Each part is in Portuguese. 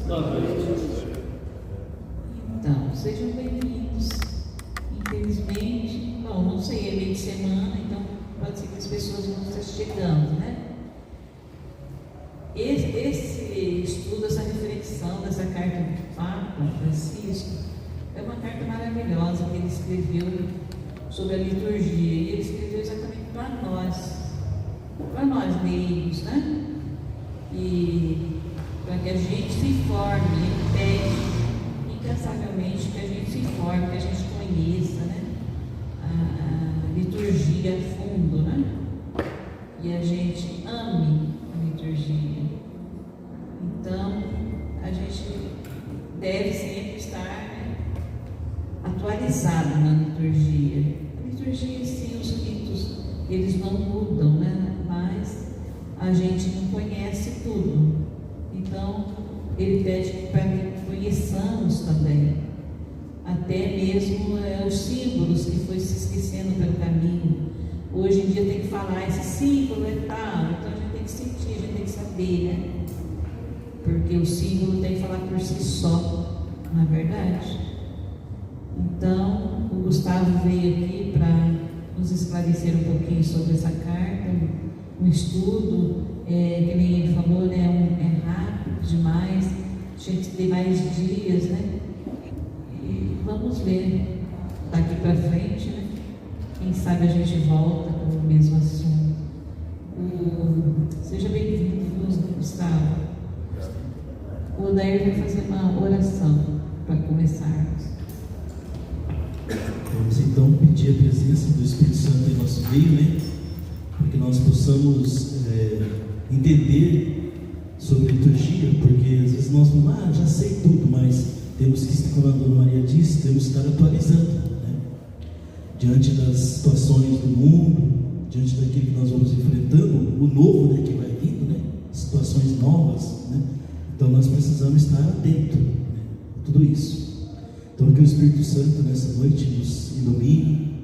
Boa noite. Então, sejam bem-vindos. Infelizmente, bom, não sei, é meio de semana, então pode ser que as pessoas vão estar chegando, né? Esse estudo, essa reflexão dessa carta do Papa Francisco, é uma carta maravilhosa que ele escreveu sobre a liturgia, e ele escreveu exatamente para nós leigos, né? E para que a gente se informe, ele pede incansavelmente que a gente se informe, que a gente conheça, né? A liturgia a fundo, né? E a gente ame a liturgia. Então, a gente deve sempre estar, né, atualizado na liturgia. A liturgia, sim, os ritos, eles não mudam, né? Mas a gente não conhece tudo. Então, ele pede para que conheçamos também, até mesmo os símbolos que foi se esquecendo pelo caminho. Hoje em dia tem que falar, esse símbolo é tal, então a gente tem que sentir, a gente tem que saber, né? Porque o símbolo tem que falar por si só, não é verdade? Então, o Gustavo veio aqui para nos esclarecer um pouquinho sobre essa carta, um estudo, que nem ele falou, né, é rápido demais, tinha que ter mais dias, né? E vamos ver daqui para frente, né? Quem sabe a gente volta com o mesmo assunto. Seja bem-vindo, Gustavo. O Odair vai fazer uma oração para começarmos. Vamos então pedir a presença do Espírito Santo em nosso meio, né? Para que nós possamos entender sobre a liturgia, porque às vezes nós falamos, já sei tudo, mas temos que, como a Dona Maria disse, temos que estar atualizando, né? Diante das situações do mundo, diante daquilo que nós vamos enfrentando, o novo, né, que vai vindo, né? Situações novas, né? Então nós precisamos estar atentos, né, a tudo isso. Então que o Espírito Santo nessa noite nos ilumine,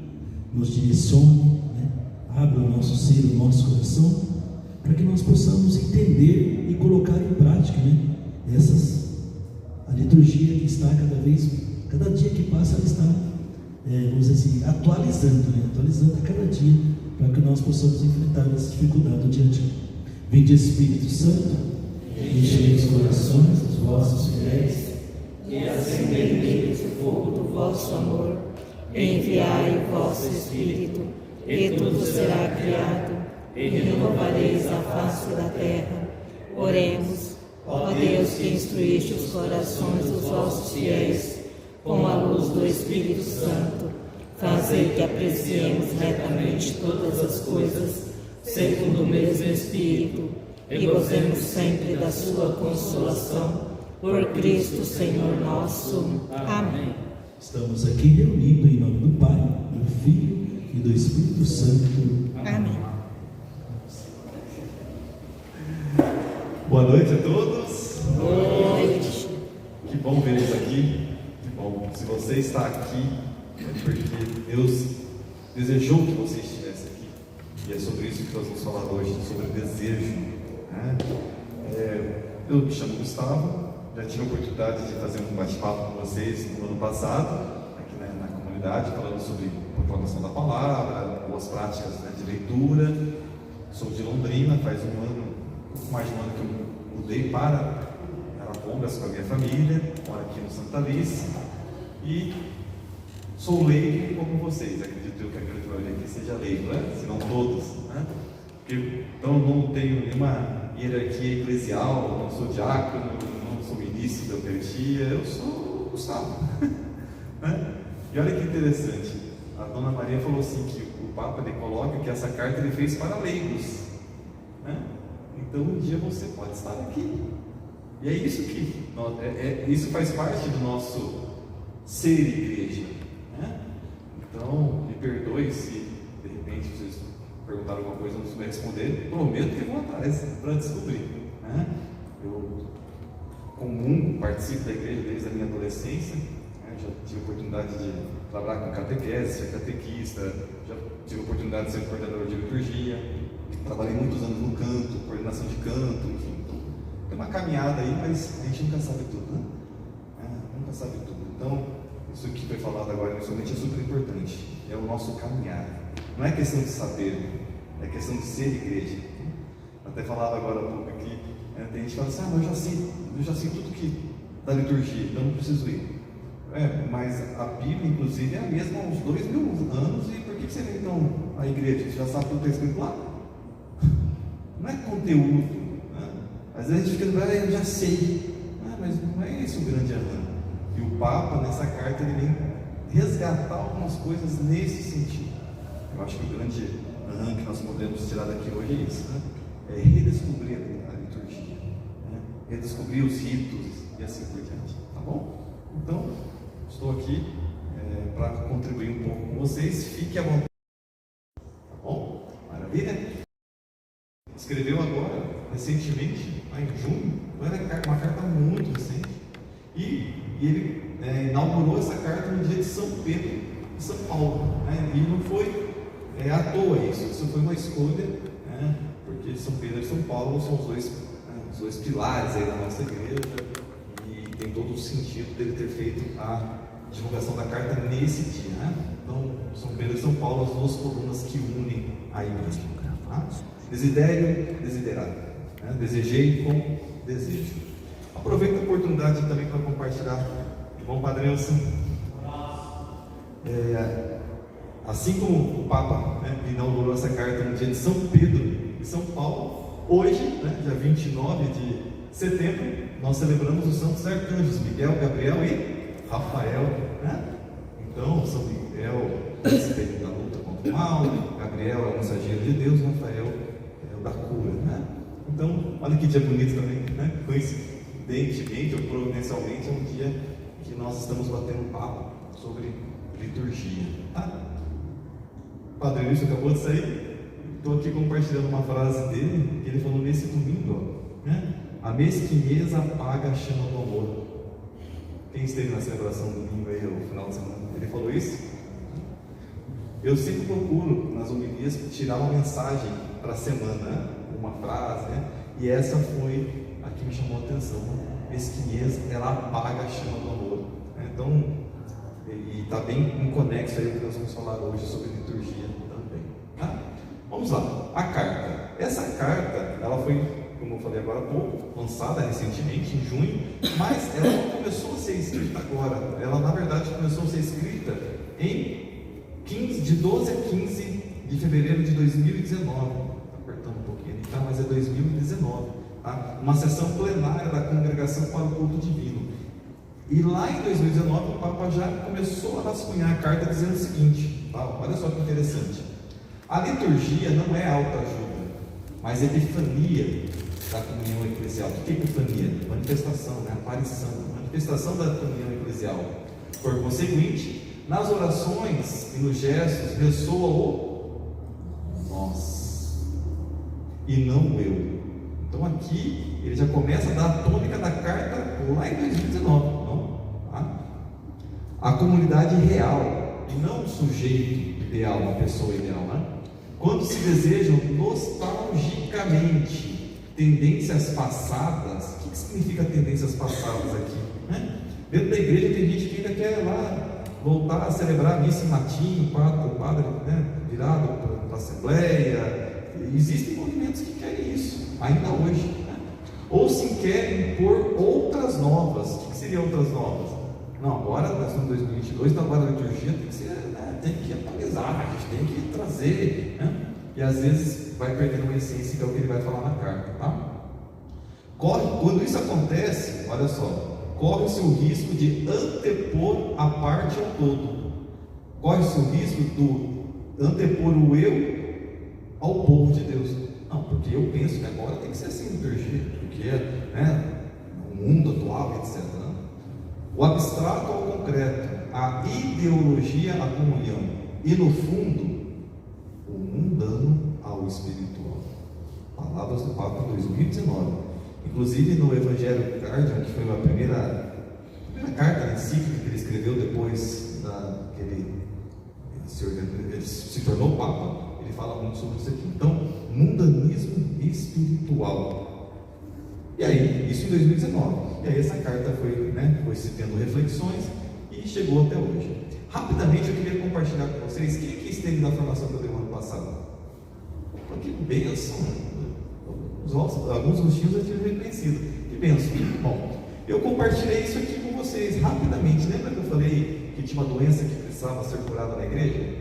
nos direcione, né? Abra o nosso ser, o nosso coração, para que nós possamos entender e colocar em prática, né, a liturgia que está cada dia que passa, ela está, vamos dizer assim, atualizando a cada dia, para que nós possamos enfrentar essa dificuldade do dia a dia. Vinde Espírito Santo, enchei os corações dos vossos fiéis, E acendei neles o fogo do vosso amor. Enviai o vosso Espírito, e tudo será criado, e renovareis a face da terra. Oremos. Ó Deus, que instruíste os corações dos vossos fiéis com a luz do Espírito Santo, fazei que apreciemos retamente todas as coisas, segundo o mesmo Espírito, e gozemos sempre da sua consolação, por Cristo Senhor nosso. Amém. Estamos aqui reunidos em nome do Pai, do Filho e do Espírito Santo. Amém. Boa noite a todos. Boa noite. Que bom vê-los aqui. Que bom. Se você está aqui, é porque Deus desejou que você estivesse aqui. E é sobre isso que nós vamos falar hoje, sobre desejo, né? Eu me chamo Gustavo. Já tive a oportunidade de fazer um bate-papo com vocês no ano passado, aqui na comunidade, falando sobre a proclamação da palavra, boas práticas, né, de leitura. Sou de Londrina, faz um pouco mais de um ano que eu mudei para Arapongas com a minha família, moro aqui no Santa Alice e sou leigo como vocês. Acredito que a grande maioria aqui seja leigo, né? Se não todos, né? Porque, então não tenho nenhuma hierarquia eclesial, não sou diácono, não sou ministro da Eucaristia, eu sou Gustavo. Né? E olha que interessante, a Dona Maria falou assim que o Papa ele coloca que essa carta ele fez para leigos, né? Então um dia você pode estar aqui, e é isso que isso faz parte do nosso ser igreja, né? Então me perdoe se de repente vocês perguntaram alguma coisa e não souber responder, prometo que vou atrás para descobrir, né? Eu participo da igreja desde a minha adolescência, né? Já tive a oportunidade de trabalhar com catequese, ser catequista, já tive a oportunidade de ser coordenador de liturgia, trabalhei muitos anos no canto, coordenação de canto, enfim, uma caminhada aí, mas a gente nunca sabe tudo, né? Nunca sabe tudo. Então, isso que foi falado agora inicialmente é super importante. É o nosso caminhar. Não é questão de saber, é questão de ser igreja. Até falava agora há pouco aqui, tem gente que fala assim, mas eu já sei tudo que da liturgia, então não preciso ir. Mas a Bíblia, inclusive, é a mesma há uns 2000 anos, e por que você vem então à igreja? Você já sabe tudo que está escrito lá? Não é conteúdo. Às vezes a gente fica, eu já sei. Mas não é esse o grande arranjo. E o Papa, nessa carta, ele vem resgatar algumas coisas nesse sentido. Eu acho que o grande arranjo que nós podemos tirar daqui hoje é isso, é redescobrir a liturgia, redescobrir os ritos e assim por diante, tá bom? Então, estou aqui para contribuir um pouco com vocês, fique à vontade, tá bom? Maravilha? Escreveu agora, recentemente, lá em junho, uma carta muito recente, e ele inaugurou essa carta no dia de São Pedro, em São Paulo, e não foi à toa isso foi uma escolha, porque São Pedro e São Paulo são os dois pilares aí da nossa igreja, e tem todo o sentido dele ter feito a divulgação da carta nesse dia, Então, São Pedro e São Paulo, as duas colunas que unem a igreja, Desidério, desiderado, desejei com desejo. Aproveito a oportunidade também para compartilhar, irmão Padre Nelson, assim como o Papa inaugurou essa carta no dia de São Pedro e São Paulo, hoje, dia 29 de setembro, nós celebramos os santos arcanjos Miguel, Gabriel e Rafael. Então, São Miguel participa da luta contra o mal, Gabriel é o mensageiro de Deus, Rafael é o da cura. Então, olha que dia bonito também, coincidentemente ou providencialmente, é um dia que nós estamos batendo um papo sobre liturgia. Padre Wilson acabou de sair, estou aqui compartilhando uma frase dele, que ele falou nesse domingo, a mesquinhez apaga a chama do amor. Quem esteve na celebração do domingo aí, no final de semana, ele falou isso? Eu sempre procuro, nas homilias, tirar uma mensagem para a semana, uma frase, e essa foi a que me chamou a atenção. Mesquinhez, ela apaga a chama do amor. Então, e está bem em conexo aí com o que nós vamos falar hoje sobre liturgia também. Vamos lá, a carta. Essa carta, ela foi, como eu falei agora há pouco, lançada recentemente, em junho, mas ela não começou a ser escrita agora. Ela, na verdade, começou a ser escrita de 12 a 15 de fevereiro de 2019. Está apertando um pouquinho ali, mas é 2019. Uma sessão plenária da Congregação para o Culto Divino. E lá em 2019 o Papa já começou a rascunhar a carta dizendo o seguinte, olha só que interessante: a liturgia não é autoajuda, mas epifania da comunhão eclesial. O que é epifania? Manifestação, aparição, manifestação da comunhão eclesial. Por conseguinte, nas orações e nos gestos ressoa o nós e não o eu. Então aqui ele já começa a dar a tônica da carta lá em 2019. A comunidade real e não o sujeito ideal, uma pessoa ideal, Quando se desejam nostalgicamente tendências passadas, o que significa tendências passadas aqui? Dentro da igreja tem gente que ainda quer lá voltar a celebrar a missa em latim, o padre virado para a assembleia. Existem movimentos que querem isso, ainda hoje. Ou se querem impor outras novas. O que seriam outras novas? Não, agora nós estamos em 2022, então agora a liturgia tem que atualizar, a gente tem que trazer, e às vezes vai perdendo uma essência, que é o que ele vai falar na carta, Quando isso acontece, olha só, corre-se o risco de antepor a parte ao todo, corre-se o risco de antepor o eu ao povo de Deus. Não, porque eu penso que agora tem que ser assim a liturgia, porque o mundo atual, etc. O abstrato ao concreto, a ideologia à comunhão e, no fundo, o mundano ao espiritual. Palavras do Papa 2019. Inclusive no Evangelho Guardian, que foi a primeira carta encíclica que ele escreveu depois que ele se tornou Papa, ele fala muito sobre isso aqui. Então, mundanismo espiritual. E aí, isso em 2019. E aí essa carta foi se tendo reflexões e chegou até hoje. Rapidamente eu queria compartilhar com vocês quem que esteve na formação que eu dei no ano passado. Que bênção! Alguns rostinhos eu tive reconhecido. Que bênção! Bom, eu compartilhei isso aqui com vocês rapidamente. Lembra que eu falei que tinha uma doença que precisava ser curada na igreja?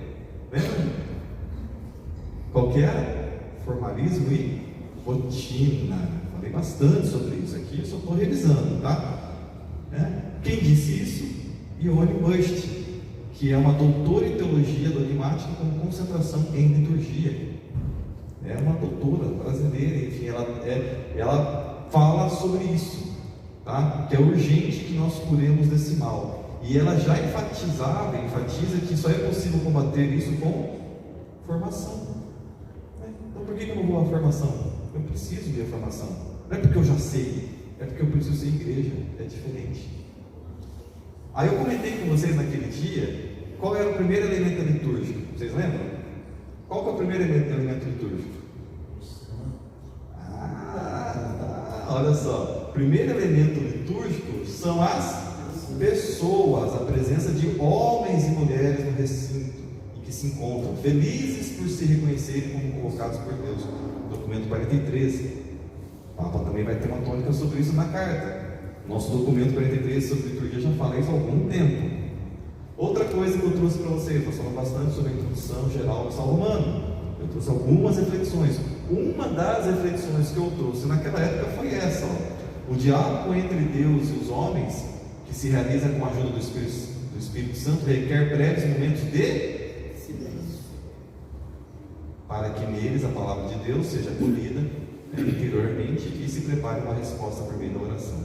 Lembra? Qual que era? Formalismo e rotina. Falei bastante sobre isso aqui, eu só estou revisando, tá? Quem disse isso? Ione Bust, que é uma doutora em teologia dogmática com concentração em liturgia. É uma doutora brasileira, enfim, ela fala sobre isso, tá? Que é urgente que nós curemos desse mal. E ela já enfatiza que só é possível combater isso com formação. Então por que eu não vou à formação? Eu preciso ir à formação. Não é porque eu já sei, é porque eu preciso ser igreja, é diferente. Aí eu comentei com vocês naquele dia qual era o primeiro elemento litúrgico. Vocês lembram? Qual que é o primeiro elemento litúrgico? Olha só. O primeiro elemento litúrgico são as pessoas, a presença de homens e mulheres no recinto em que se encontram, felizes por se reconhecerem como convocados por Deus. Documento 43. O Papa também vai ter uma tônica sobre isso na carta. Nosso documento 43 sobre liturgia já fala isso há algum tempo. Outra coisa que eu trouxe para vocês, nós falamos bastante sobre a introdução geral do Salmo Romano. Eu trouxe algumas reflexões. Uma das reflexões que eu trouxe naquela época foi essa: o diálogo entre Deus e os homens, que se realiza com a ajuda do Espírito Santo, requer breves momentos de silêncio, para que neles a palavra de Deus seja acolhida interiormente e se prepare uma resposta por meio da oração.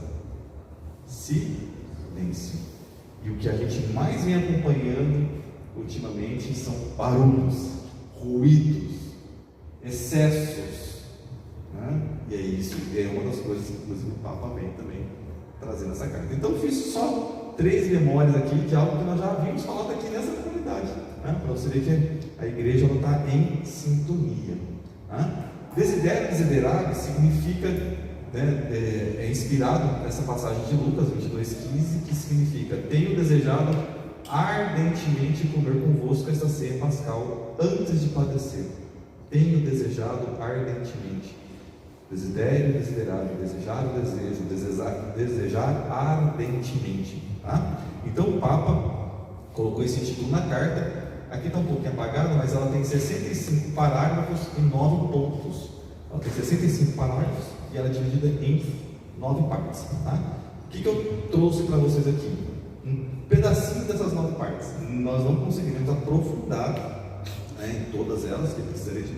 Silêncio. E o que a gente mais vem acompanhando ultimamente são barulhos, ruídos, excessos, E é isso, é uma das coisas que inclusive o Papa vem também trazendo essa carta. Então eu fiz só 3 memórias aqui de algo que nós já havíamos falado aqui nessa comunidade, para você ver que a igreja está em sintonia. Desidério, desiderare significa, é inspirado nessa passagem de Lucas 22,15, que significa: tenho desejado ardentemente comer convosco esta ceia pascal antes de padecer. Tenho desejado ardentemente. Desidério, desiderado, desejar o desejo, desejar ardentemente. Então o Papa colocou esse título na carta. Aqui está um pouquinho apagada, mas ela tem 65 parágrafos e 9 pontos. Ela tem 65 parágrafos e ela é dividida em 9 partes. O que eu trouxe para vocês aqui? Um pedacinho dessas 9 partes. Nós não conseguiremos aprofundar em todas elas, que precisaria de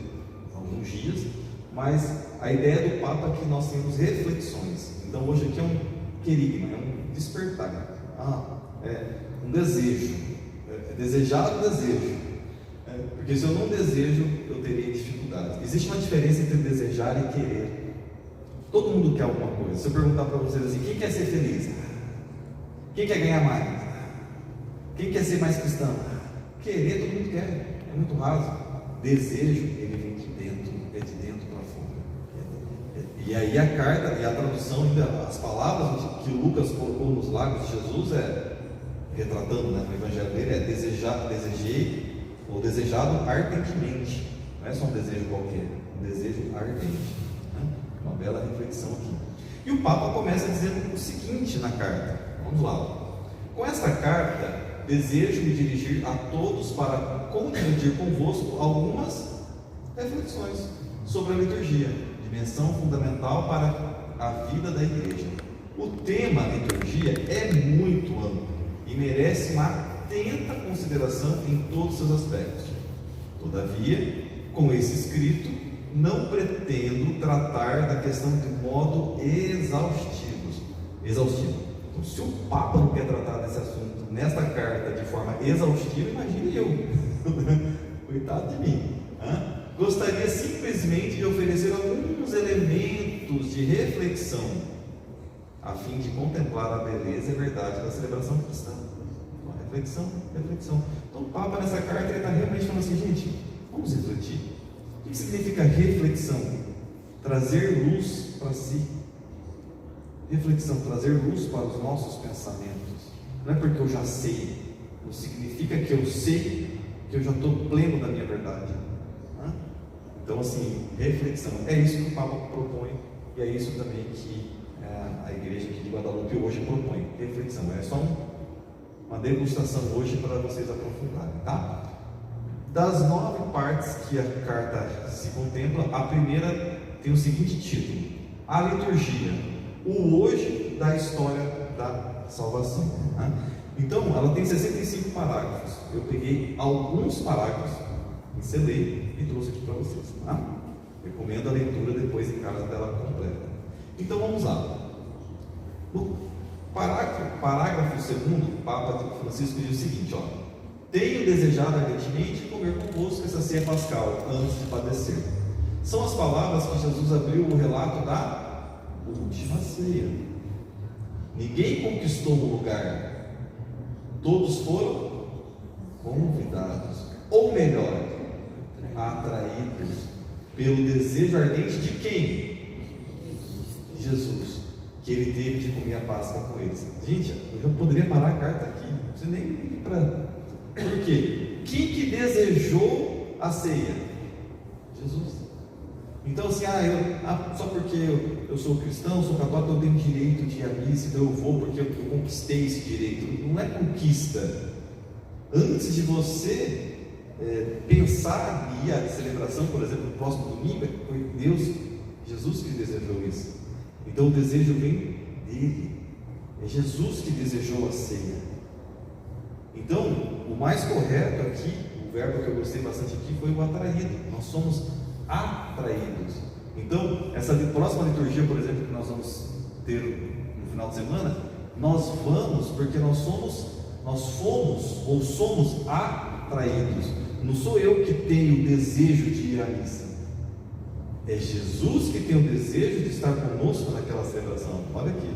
alguns dias, mas a ideia do Papa é que nós temos reflexões. Então hoje aqui é um querigma, é um despertar, um desejo, desejar o desejo, porque se eu não desejo, eu teria dificuldade. Existe uma diferença entre desejar e querer. Todo mundo quer alguma coisa. Se eu perguntar para vocês assim: quem quer ser feliz? Quem quer ganhar mais? Quem quer ser mais cristão? Querer, todo mundo quer, é muito raso. Desejo, ele vem de dentro, é de dentro para fora. E aí a carta e a tradução, as palavras que Lucas colocou nos lábios de Jesus, retratando no evangelho dele, é desejei ou desejado ardentemente. Não é só um desejo qualquer, um desejo ardente. Uma bela reflexão aqui. E o Papa começa dizendo o seguinte na carta. Vamos lá. Com esta carta, desejo me dirigir a todos para contribuir convosco algumas reflexões sobre a liturgia, dimensão fundamental para a vida da igreja. O tema liturgia é muito amplo e merece uma atenta consideração em todos os seus aspectos. Todavia, com esse escrito, não pretendo tratar da questão de modo exaustivo. Então, se o Papa não quer tratar desse assunto nesta carta de forma exaustiva, imagine eu. Coitado de mim. Gostaria simplesmente de oferecer alguns elementos de reflexão a fim de contemplar a beleza e a verdade da celebração cristã. Reflexão. Então o Papa nessa carta ele está realmente falando assim: gente, vamos refletir. O que significa reflexão? Trazer luz para si. reflexão, trazer luz para os nossos pensamentos. Não é porque eu já sei, não significa que eu sei que eu já estou pleno da minha verdade. Então, assim, reflexão, é isso que o Papa propõe, e é isso também que a igreja aqui de Guadalupe hoje propõe, reflexão. É só uma degustação hoje para vocês aprofundarem, tá? Das 9 partes que a carta se contempla, a primeira tem o seguinte título: a liturgia, o hoje da história da salvação. Então, ela tem 65 parágrafos. Eu peguei alguns parágrafos, encelei e trouxe aqui para vocês. Recomendo a leitura depois em casa dela completa. Então, vamos lá. No parágrafo 2º, o Papa Francisco diz o seguinte: tenho desejado ardentemente comer convosco essa ceia pascal antes de padecer. São as palavras que Jesus abriu o relato da última ceia. Ninguém conquistou um lugar, todos foram convidados, ou melhor, atraídos pelo desejo ardente de quem? Jesus, que ele teve de comer a Páscoa com eles. Gente, eu já poderia parar a carta aqui, não precisa nem ir para... Por quê? Quem que desejou a ceia? Jesus. Então, assim, só porque eu sou cristão, sou católico, eu tenho direito de ir à missa, então eu vou porque eu conquistei esse direito. Não é conquista. Antes de você pensar em ir à celebração, por exemplo, no próximo domingo, foi Deus, Jesus que desejou isso. Então o desejo vem dele. É Jesus que desejou a ceia. Então, o mais correto aqui, o verbo que eu gostei bastante aqui, foi o atraído. Nós somos atraídos. Então, essa próxima liturgia, por exemplo, que nós vamos ter no final de semana, nós vamos porque nós fomos ou somos atraídos. Não sou eu que tenho o desejo de ir à missa. É Jesus que tem o desejo de estar conosco naquela celebração. Olha aqui.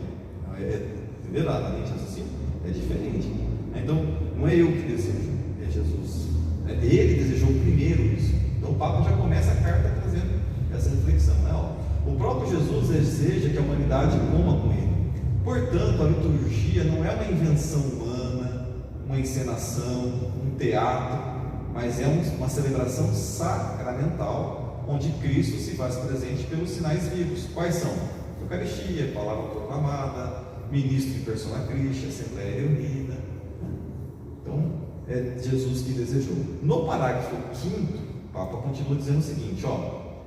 Entendeu? A mente assim é diferente. Então, não é eu que desejo, é Jesus. Ele desejou primeiro isso. Então, o Papa já começa a carta trazendo essa reflexão. O próprio Jesus deseja que a humanidade coma com ele. Portanto, a liturgia não é uma invenção humana, uma encenação, um teatro, mas é uma celebração sacramental, onde Cristo se faz presente pelos sinais vivos. Quais são? Eucaristia, palavra proclamada, ministro de persona Christi, assembleia reunida. Então, é Jesus que desejou. No parágrafo 5º, o Papa continua dizendo o seguinte: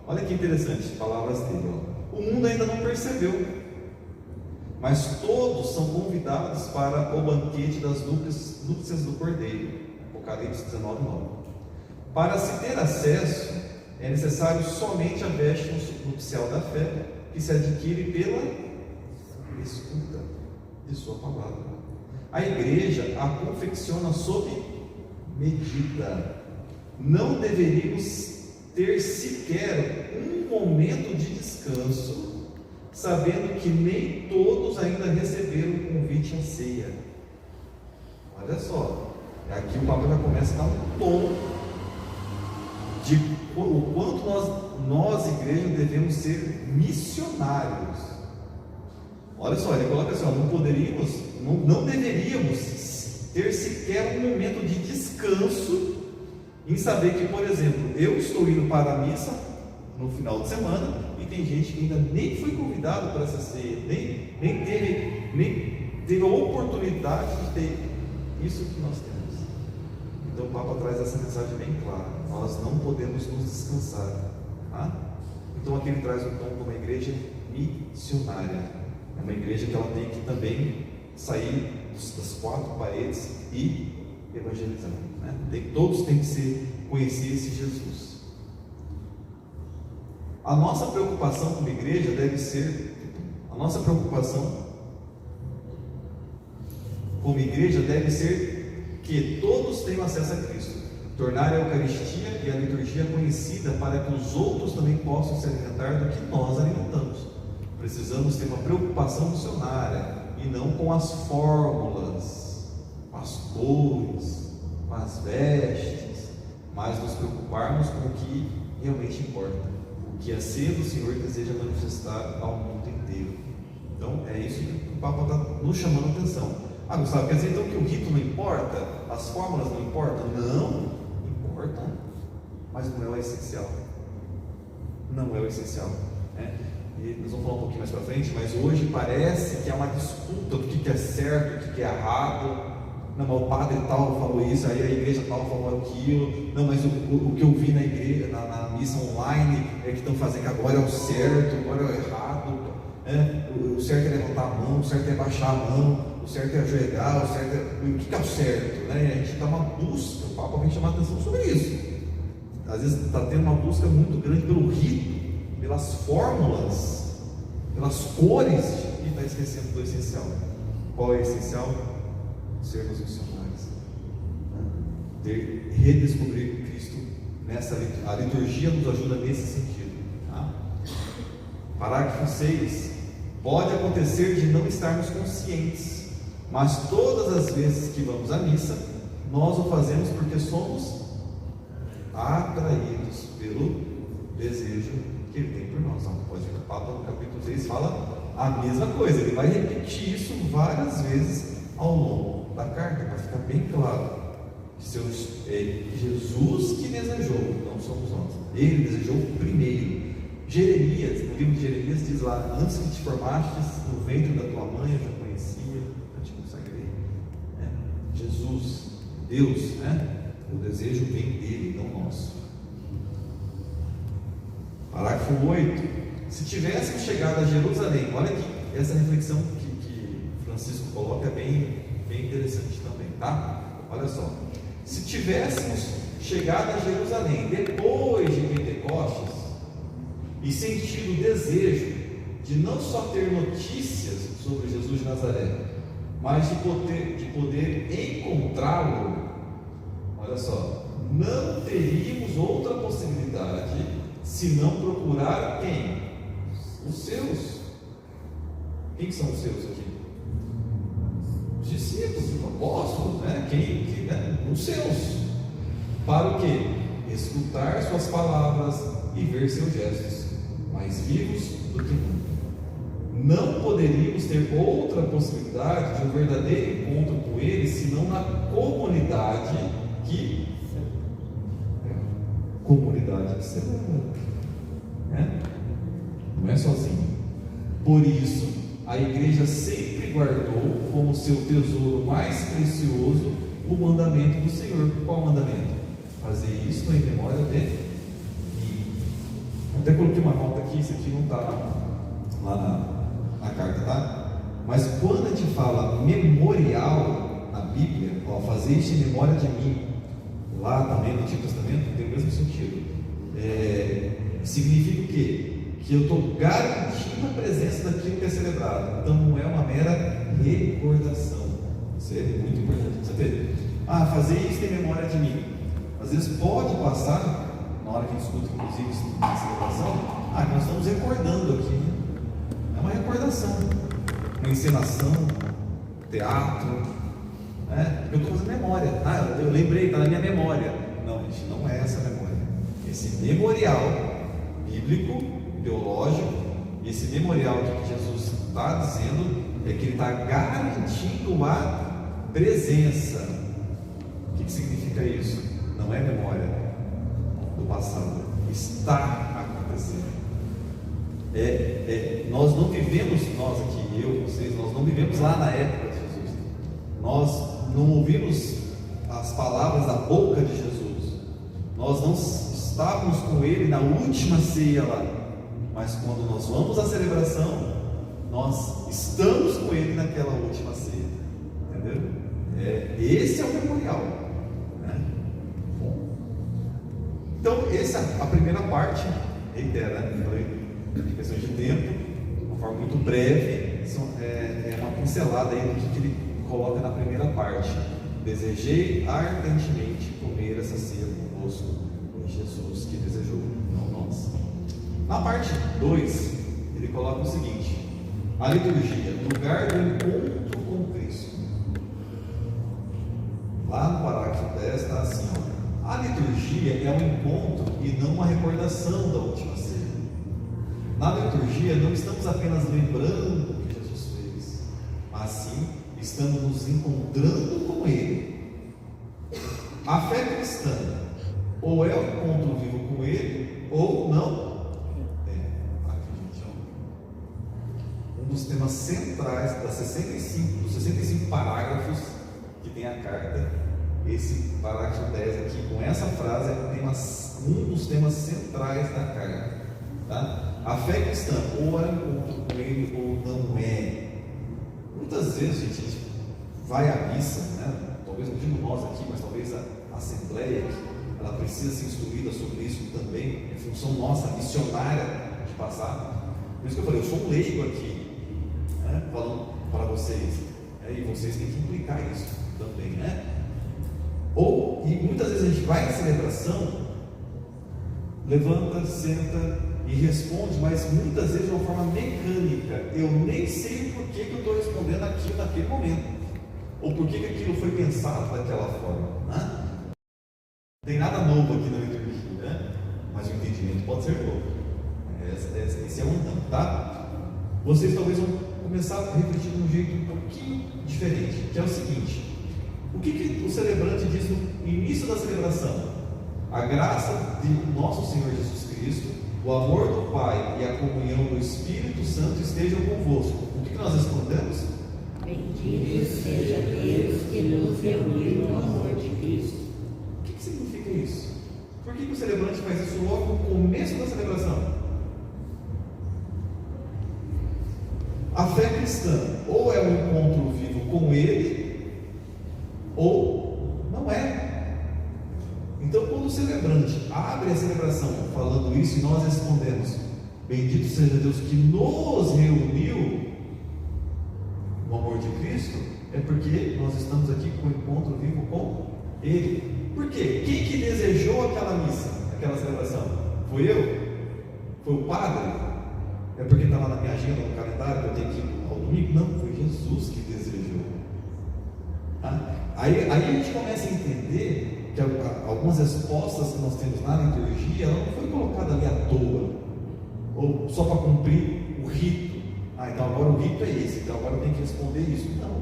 olha que interessante, palavras dele. O mundo ainda não percebeu, mas todos são convidados para o banquete das núpcias do Cordeiro. Apocalipse 19:9. Para se ter acesso, é necessário somente a veste nupcial da fé, que se adquire pela escuta de sua palavra. A igreja a confecciona sob medida. Não deveríamos ter sequer um momento de descanso, sabendo que nem todos ainda receberam o convite à ceia. Olha só, aqui o Papa já começa a dar um tom de o quanto nós igreja, devemos ser missionários. Olha só, ele coloca assim: não deveríamos ter sequer um momento de descanso em saber que, por exemplo, eu estou indo para a missa no final de semana e tem gente que ainda nem foi convidado para essa ceia, nem teve a oportunidade de ter isso que nós temos. Então o Papa traz essa mensagem bem clara: nós não podemos nos descansar. Então aqui ele traz um tom de uma igreja missionária. É uma igreja que ela tem que também sair das 4 paredes e evangelizar. Todos têm que conhecer esse Jesus. A nossa preocupação como igreja deve ser que todos tenham acesso a Cristo, tornar a Eucaristia e a liturgia conhecida para que os outros também possam se alimentar do que nós alimentamos. Precisamos ter uma preocupação missionária e não com as fórmulas, com as cores, com as vestes, mas nos preocuparmos com o que realmente importa, o que a ceia do Senhor deseja manifestar ao mundo inteiro. Então é isso que o Papa está nos chamando a atenção. Ah, Gustavo, quer dizer então que o rito não importa? As fórmulas não importam? Não, importam, mas não é o essencial. Não é o essencial, né? E nós vamos falar um pouquinho mais para frente, mas hoje parece que há uma disputa do que é certo, o que é errado. Não, mas o padre tal falou isso, aí a igreja tal falou aquilo. Não, mas o que eu vi na igreja, na missa online, é que estão fazendo que agora é o certo, agora é o errado. O certo é levantar a mão, o certo é baixar a mão, o certo é ajoelhar, o certo é... O que é o certo? Né? E a gente está uma busca, o Papa vem chamar a atenção sobre isso. Às vezes está tendo uma busca muito grande pelo rito, pelas fórmulas, pelas cores, e está esquecendo do essencial. Qual é o essencial? Sermos missionários, né? Redescobrir Cristo nessa liturgia. A liturgia nos ajuda nesse sentido, tá? Parágrafo 6. Pode acontecer de não estarmos conscientes, mas todas as vezes que vamos à missa, nós o fazemos porque somos atraídos pelo desejo que Ele tem por nós. Não pode ver, o Papa no capítulo 6 fala a mesma coisa. Ele vai repetir isso várias vezes ao longo da carta, para ficar bem claro que é Jesus que desejou, não somos nós. Ele desejou primeiro. Jeremias, no livro de Jeremias diz lá: antes que te formastes no ventre da tua mãe, eu já conhecia, eu te consagrei. Jesus, Deus, né? O desejo vem dele, não nosso. Parágrafo 8. Se tivéssemos chegado a Jerusalém, olha aqui, essa reflexão que Francisco coloca é bem interessante também, tá? Olha só, se tivéssemos chegado a Jerusalém depois de Pentecostes e sentido o desejo de não só ter notícias sobre Jesus de Nazaré, mas de poder encontrá-lo, olha só, não teríamos outra possibilidade se não procurar quem? Os seus. Quem são os seus aqui? Os discípulos, os apóstolos, né? Os seus. Para o quê? Escutar suas palavras e ver seus gestos, mais vivos do que nunca. Não poderíamos ter outra possibilidade de um verdadeiro encontro com Ele, senão na comunidade que celebra, né? Não é sozinho. Por isso, a igreja sempre guardou como seu tesouro mais precioso o mandamento do Senhor. Qual mandamento? Fazer isso em memória de mim. Até coloquei uma nota aqui, isso aqui não está lá na carta, tá? Mas quando a gente fala memorial na Bíblia, fazer isso em memória de mim, lá também no Antigo Testamento, tem o mesmo sentido. Significa o quê? Que eu estou garantindo a presença daquilo que é celebrado. Então não é uma mera recordação. Isso é muito importante. Você vê? Fazer isso em memória de mim. Às vezes pode passar, na hora que a gente escuta, inclusive, na celebração, que nós estamos recordando aqui, né? É uma recordação, uma encenação, teatro, né? Eu estou fazendo memória. Eu lembrei, está na minha memória. Não, gente, não é essa memória. Esse memorial bíblico, teológico, esse memorial que Jesus está dizendo é que ele está garantindo a presença. O que significa isso? Não é memória do passado, está acontecendo. Nós não vivemos, nós aqui, eu, vocês, nós não vivemos lá na época de Jesus. Nós não ouvimos as palavras da boca de Jesus. Nós não estávamos com Ele na última ceia lá. Mas quando nós vamos à celebração, nós estamos com Ele naquela última ceia. Entendeu? Esse é o memorial, né? Então, essa é a primeira parte. Reitera, em questão de tempo, de uma forma muito breve, é uma pincelada aí do que ele coloca na primeira parte. Desejei ardentemente comer essa ceia convosco, em Jesus que desejou, não nós. Na parte 2, ele coloca o seguinte: a liturgia, lugar do encontro com Cristo. Lá no parágrafo 10 está assim: a liturgia é um encontro e não uma recordação da última ceia. Na liturgia não estamos apenas lembrando o que Jesus estamos nos encontrando com Ele. A fé cristã ou é um encontro vivo com Ele, ou não. Aqui, gente, um dos temas centrais dos 65 parágrafos que tem a carta, esse parágrafo 10 aqui, com essa frase, é um dos temas centrais da carta. Tá? A fé cristã ou é um encontro com Ele, ou não é. Muitas vezes, gente, a gente vai à missa, né? Talvez não digo nós aqui, mas talvez a Assembleia, ela precisa ser instruída sobre isso também, é função nossa, missionária, de passar. Por isso que eu falei, eu sou um leigo aqui, né? Falando para vocês, e vocês têm que implicar isso também, né? E muitas vezes a gente vai à celebração, levanta, senta e responde, mas muitas vezes de uma forma mecânica. Eu nem sei o porquê que eu estou respondendo aquilo naquele momento, ou por que aquilo foi pensado daquela forma, né? Não tem nada novo aqui na liturgia, né? Mas o entendimento pode ser novo. Esse é um então, tá? Vocês talvez vão começar a refletir de um jeito um pouquinho diferente, que é o seguinte: o que o celebrante diz no início da celebração? A graça de nosso Senhor Jesus Cristo, o amor do Pai e a comunhão do Espírito Santo estejam convosco. O que nós respondemos? Bendito seja Deus que nos reuniu no amor de Cristo. O que significa isso? Por que o celebrante faz isso logo no começo da celebração? A fé cristã ou é um encontro vivo com Ele, ou não é. Então, quando o celebrante abre a celebração falando isso e nós respondemos: bendito seja Deus que nos reuniu no amor de Cristo, é porque nós estamos aqui com o encontro vivo com Ele. Por quê? Quem que desejou aquela missa, aquela celebração? Foi eu? Foi o padre? É porque está lá na minha agenda, no calendário, que eu tenho que ir ao domingo? Não, foi Jesus que desejou. Tá? Aí a gente começa a entender que algumas respostas que nós temos na liturgia, ela não foi colocada ali à toa, ou só para cumprir o rito. Então agora o rito é esse, então agora eu tenho que responder isso. Não,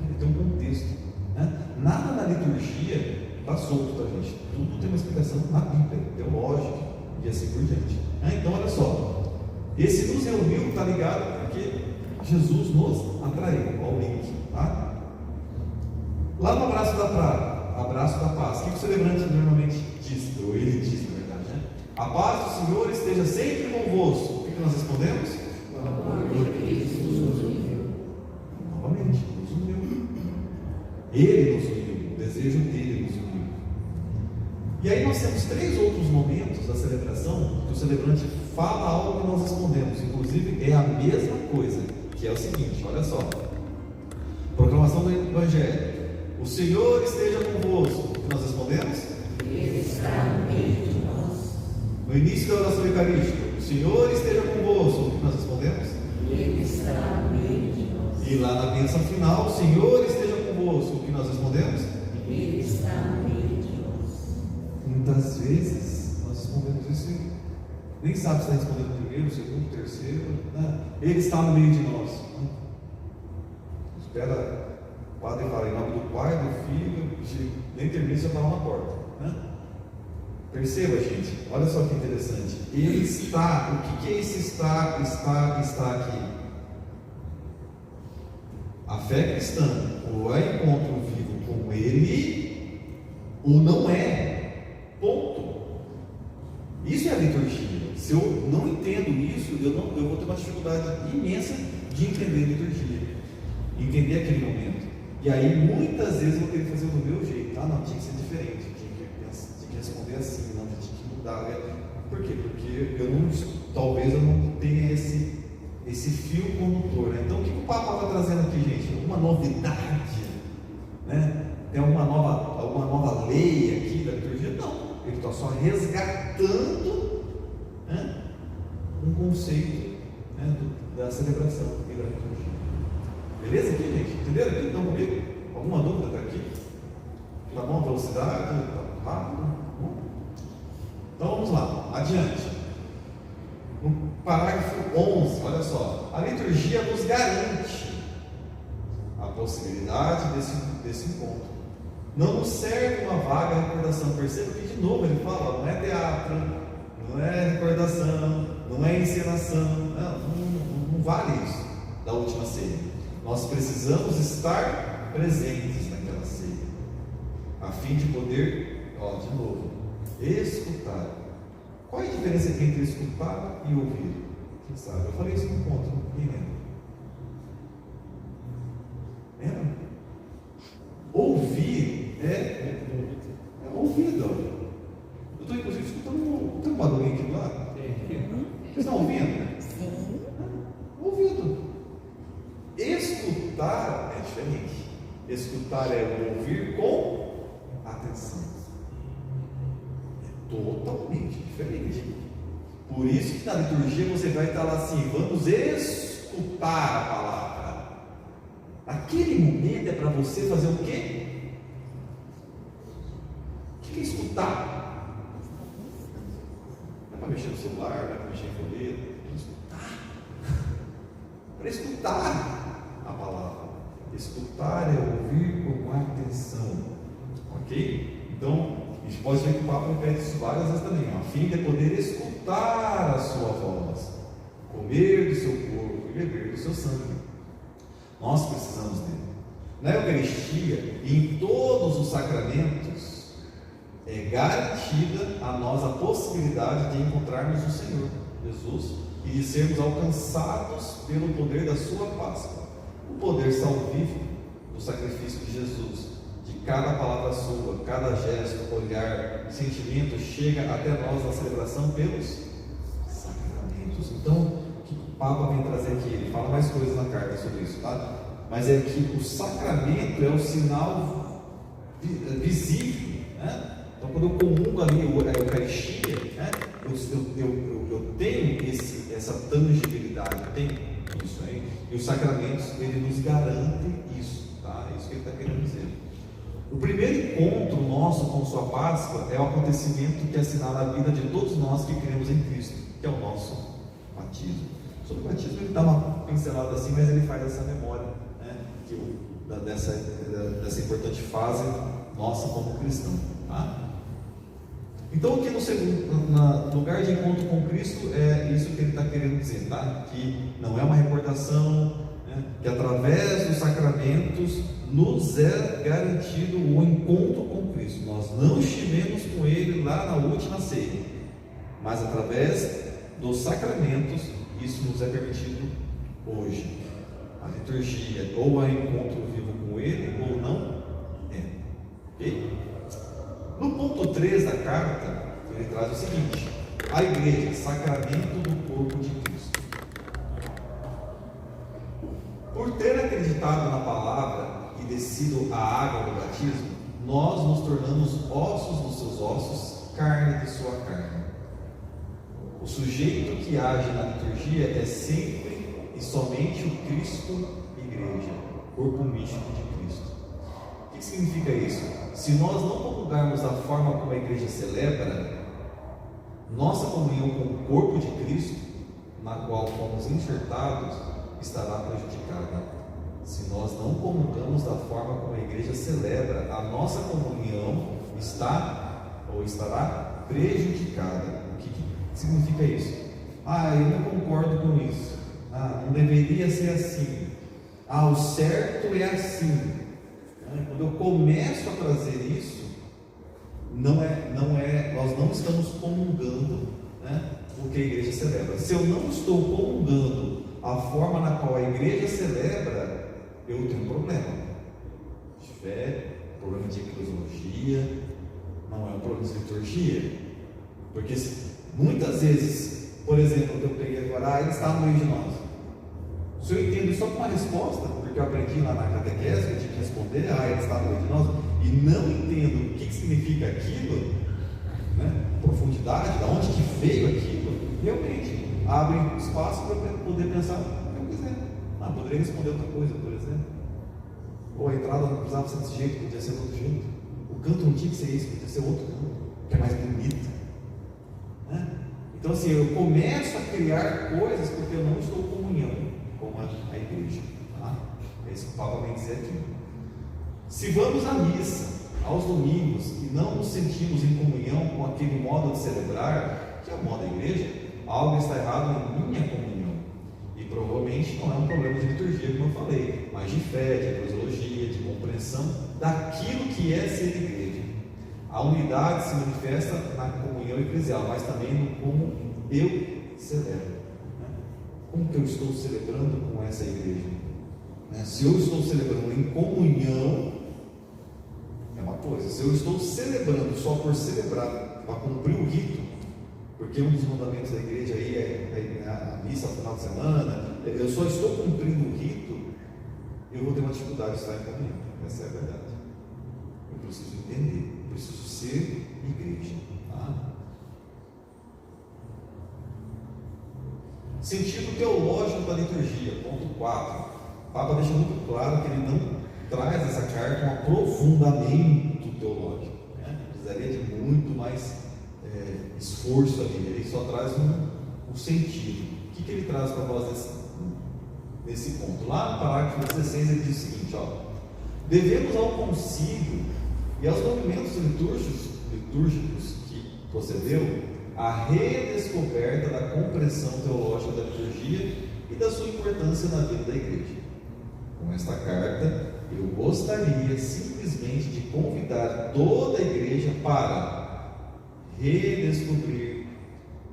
ele tem um contexto, né? Nada na liturgia está solto, tá, gente? Tudo tem uma explicação na Bíblia, teológica e assim por diante. Então olha só, esse nos reuniu está ligado porque Jesus nos atraiu ao link, tá? Lá no abraço da paz, o que o celebrante normalmente diz, ou ele diz na verdade, né? A paz do Senhor esteja sempre convosco. O que nós respondemos? O amor de Cristo nos uniu. Novamente, nos uniu. Ele nos uniu, o desejo dele nos uniu. E aí nós temos 3 outros momentos da celebração que o celebrante fala algo que nós respondemos, inclusive é a mesma coisa, que é o seguinte, olha só: proclamação do Evangelho. O Senhor esteja convosco. O que nós respondemos? Ele está no meio de nós. No início da oração eucarística, o Senhor esteja convosco. O que nós respondemos? Ele está no meio de nós. E lá na bênção final, o Senhor esteja convosco. O que nós respondemos? Ele está no meio de nós. Muitas vezes nós respondemos isso e nem sabe se está respondendo primeiro, segundo, terceiro, né? Ele está no meio de nós. Espera. O padre fala em nome do Pai, do Filho, nem termina, já está lá na porta, né? Perceba, gente, olha só que interessante. Ele está, o que é esse está aqui? A fé cristã, ou é encontro vivo com Ele, ou não é. Ponto. Isso é a liturgia. Se eu não entendo isso, eu vou ter uma dificuldade imensa de entender a liturgia, entender aquele momento. E aí, muitas vezes, eu vou ter que fazer do meu jeito. Não, tinha que ser diferente, tinha que responder assim, não, tinha que mudar. Por quê? Porque talvez eu não tenha esse fio condutor, né? Então, o que o Papa está trazendo aqui, gente? Alguma novidade, né? Tem alguma nova lei aqui da liturgia? Não, ele está só resgatando, né, um conceito, né, da celebração e da liturgia. Beleza aqui, gente? Entenderam aqui? Estão comigo? Alguma dúvida até aqui? Tá bom a velocidade? Tá rápido? Bom. Então vamos lá, adiante. No parágrafo 11, olha só. A liturgia nos garante. A possibilidade desse encontro. Não nos serve uma vaga recordação. Perceba que, de novo, ele fala: não é teatro, não é recordação, não é encenação. Não vale isso da última ceia. Nós precisamos estar presentes naquela ceia, a fim de poder, de novo, escutar. Qual é a diferença entre escutar e ouvir? Quem sabe? Eu falei isso no ponto, quem lembra? Lembra? Ouvir é ouvido. Eu estou inclusive escutando. Tem um barulhinho aqui do lado? Vocês estão ouvindo? Sim. Ouvido. Escutar é diferente. Escutar é ouvir com atenção. É totalmente diferente. Por isso que na liturgia você vai estar lá assim: vamos escutar a palavra. Aquele momento é para você fazer o quê? O que é escutar? Não é para mexer no celular, não é para mexer em folheto. É escutar. Para escutar a palavra. Escutar é ouvir com atenção. Ok? Então, a gente pode ver que o Papa repete isso várias vezes também, a fim de poder escutar a sua voz, comer do seu corpo e beber do seu sangue. Nós precisamos dele. Na Eucaristia e em todos os sacramentos é garantida a nós a possibilidade de encontrarmos o Senhor Jesus e de sermos alcançados pelo poder da sua Páscoa. O poder salvífico do sacrifício de Jesus, de cada palavra sua, cada gesto, olhar, sentimento, chega até nós na celebração pelos sacramentos. Então, o Papa vem trazer aqui, ele fala mais coisas na carta sobre isso, tá? Mas é que o sacramento é o sinal visível, né? Então, quando eu comungo ali a Eucaristia, né? eu tenho essa tangibilidade, eu tenho isso aí, e os sacramentos, ele nos garante isso, tá? É isso que ele está querendo dizer. O primeiro encontro nosso com sua Páscoa é o acontecimento que assinala a vida de todos nós que cremos em Cristo, que é o nosso batismo. Sobre o batismo ele dá uma pincelada assim, mas ele faz essa memória, né, dessa importante fase nossa como cristão. Tá? Então aqui no lugar de encontro com Cristo é isso que ele está querendo dizer, tá? Que não é uma recordação, né, que através dos sacramentos nos é garantido o encontro com Cristo. Nós não estivemos com Ele lá na última ceia, mas através dos sacramentos isso nos é permitido hoje. A liturgia ou é encontro vivo com Ele ou não é. Ok? No ponto 3 da carta, ele traz o seguinte: a igreja, sacramento do corpo de Cristo. Por ter acreditado na palavra e descido a água do batismo, nós nos tornamos ossos dos seus ossos, carne de sua carne. O sujeito que age na liturgia é sempre e somente o Cristo Igreja, corpo místico de Cristo. O que significa isso? Se nós não comungarmos da forma como a igreja celebra, nossa comunhão com o corpo de Cristo, na qual fomos enxertados, estará prejudicada. Se nós não comungamos da forma como a igreja celebra, a nossa comunhão estará prejudicada. O que significa isso? Eu não concordo com isso. Não deveria ser assim. O certo é assim. Quando eu começo a trazer isso, nós não estamos comungando, né, o que a igreja celebra. Se eu não estou comungando a forma na qual a igreja celebra, eu tenho um problema. Se tiver problema de eclesiologia, não é um problema de liturgia. Porque muitas vezes, por exemplo, eu peguei agora, ele está no meio de nós. Se eu entendo só com uma resposta, porque eu aprendi lá na catequese que eu tinha que responder, ele está no meio de nós, e não entendo o que significa aquilo, né, profundidade, de onde que veio aquilo, realmente abre espaço para poder pensar o que eu quiser. Poderia responder outra coisa, por exemplo. Ou a entrada não precisava ser desse jeito, podia ser de outro jeito. O canto não tinha que ser isso, podia ser outro canto, que é mais bonito. Né? Então assim, eu começo a criar coisas porque eu não estou em comunhão com a igreja. Tá? É isso que o Papa vem dizer aqui. Se vamos à missa aos domingos e não nos sentimos em comunhão com aquele modo de celebrar, que é o modo da igreja, algo está errado em minha comunhão. E provavelmente não é um problema de liturgia, como eu falei, mas de fé, de eclesiologia, de compreensão daquilo que é ser igreja. A unidade se manifesta na comunhão eclesial, mas também no como eu celebro. Como que eu estou celebrando com essa igreja? Se eu estou celebrando em comunhão, é uma coisa. Se eu estou celebrando só por celebrar, para cumprir o rito, porque um dos mandamentos da igreja aí é a missa no final de semana, eu só estou cumprindo o rito, eu vou ter uma dificuldade de estar em comunhão. Essa é a verdade. Eu preciso entender, eu preciso ser igreja. Tá? Sentido teológico da liturgia, ponto 4. O Papa deixa muito claro que ele não traz essa carta um aprofundamento teológico. Precisaria de muito mais esforço ali. Ele só traz um sentido. O que ele traz para nós nesse ponto? Lá no parágrafo 16 ele diz o seguinte: devemos ao concílio e aos movimentos litúrgicos que procedeu a redescoberta da compreensão teológica da liturgia e da sua importância na vida da igreja. Com esta carta, eu gostaria simplesmente de convidar toda a igreja para redescobrir,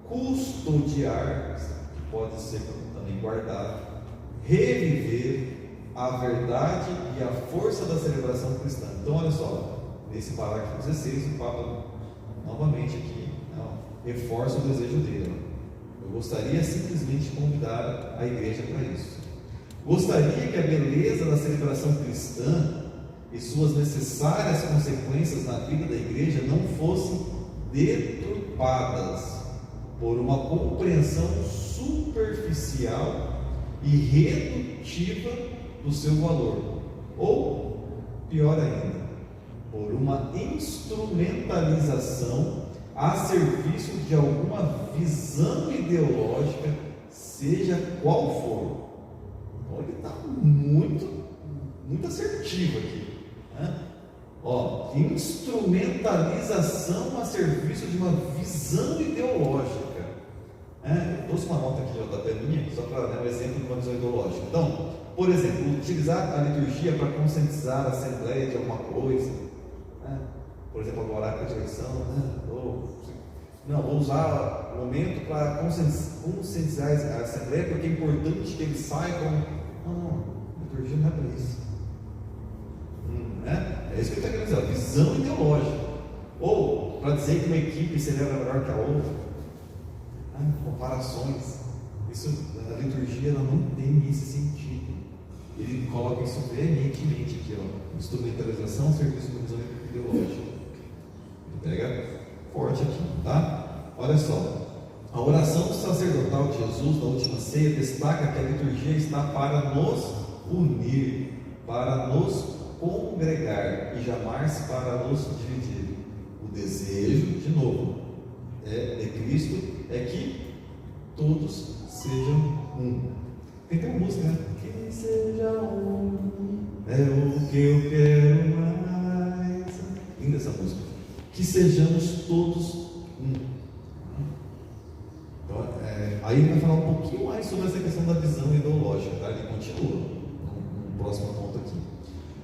custodiar, que pode ser também guardar, reviver a verdade e a força da celebração cristã. Então, olha só, nesse parágrafo 16, o Papa novamente aqui reforça o desejo dele. Eu gostaria simplesmente de convidar a igreja para isso. Gostaria que a beleza da celebração cristã e suas necessárias consequências na vida da igreja não fossem deturpadas por uma compreensão superficial e redutiva do seu valor, ou, pior ainda, por uma instrumentalização a serviço de alguma visão ideológica, seja qual for. Então ele está muito assertivo aqui. Instrumentalização a serviço de uma visão ideológica. Eu trouxe uma nota aqui, JP, minha, só para dar um exemplo de uma visão ideológica. Então, por exemplo, utilizar a liturgia para conscientizar a Assembleia de alguma coisa. Por exemplo, agora a direção, não, vou usar o momento para conscientizar a Assembleia, porque é importante que eles saibam. Não, a liturgia não é para isso. É isso que ele está querendo dizer, visão ideológica. Ou para dizer que uma equipe celebra melhor que a outra. Comparações. Isso, a liturgia ela não tem esse sentido. Ele coloca isso veementemente aqui, instrumentalização, serviço de visão ideológica. Pega forte aqui, tá? Olha só, a oração sacerdotal de Jesus na última ceia destaca que a liturgia está para nos unir, para nos congregar e jamais para nos dividir. O desejo, de novo, de Cristo é que todos sejam um. Tem uma música, né? Que seja um é o que eu quero mais. Linda essa música. Que sejamos todos um. Então, aí ele vai falar um pouquinho mais sobre essa questão da visão ideológica, tá? Ele continua no próximo ponto aqui.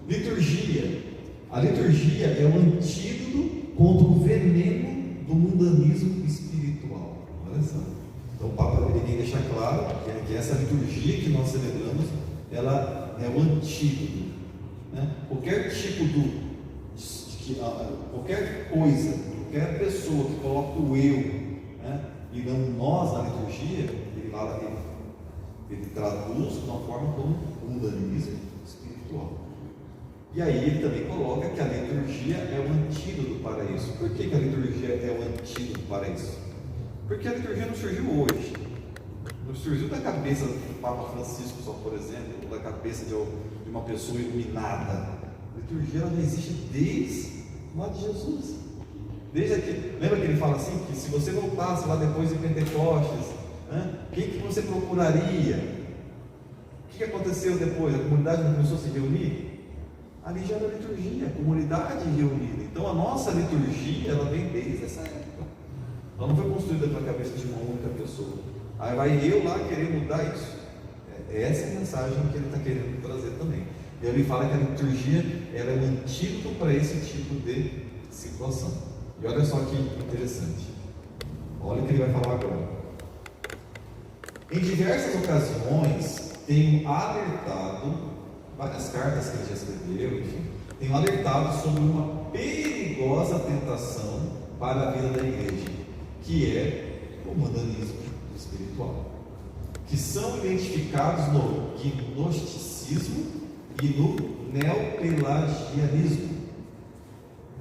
Liturgia. A liturgia é o antídoto contra o veneno do mundanismo espiritual. Olha só. Então o Papa ele quer deixar claro que essa liturgia que nós celebramos, ela é o antídoto. Qualquer tipo qualquer coisa, qualquer pessoa que coloca o eu, e não nós na liturgia, ele traduz de uma forma como mundanismo espiritual. E aí ele também coloca que a liturgia é o antídoto para isso. Por que a liturgia é o antídoto para isso? Porque a liturgia não surgiu hoje. Não surgiu da cabeça do Papa Francisco só, por exemplo, ou da cabeça de uma pessoa iluminada. A liturgia ela já existe desde lá de Jesus. Lembra que ele fala assim, que se você voltasse lá depois de Pentecostes, quem que você procuraria? que aconteceu depois? A comunidade não começou a se reunir? Ali já era liturgia, a comunidade reunida. Então a nossa liturgia, ela vem desde essa época. Ela não foi construída pela cabeça de uma única pessoa. Aí vai eu lá querer mudar isso. Essa é a mensagem que ele está querendo trazer também. E ele fala que a liturgia ela é um antídoto para esse tipo de situação. E olha só que interessante. Olha o que ele vai falar agora. Em diversas ocasiões, tenho alertado, várias cartas que ele já escreveu, enfim, tenho alertado sobre uma perigosa tentação para a vida da igreja, que é o mundanismo espiritual, que são identificados no gnosticismo e no neopelagianismo.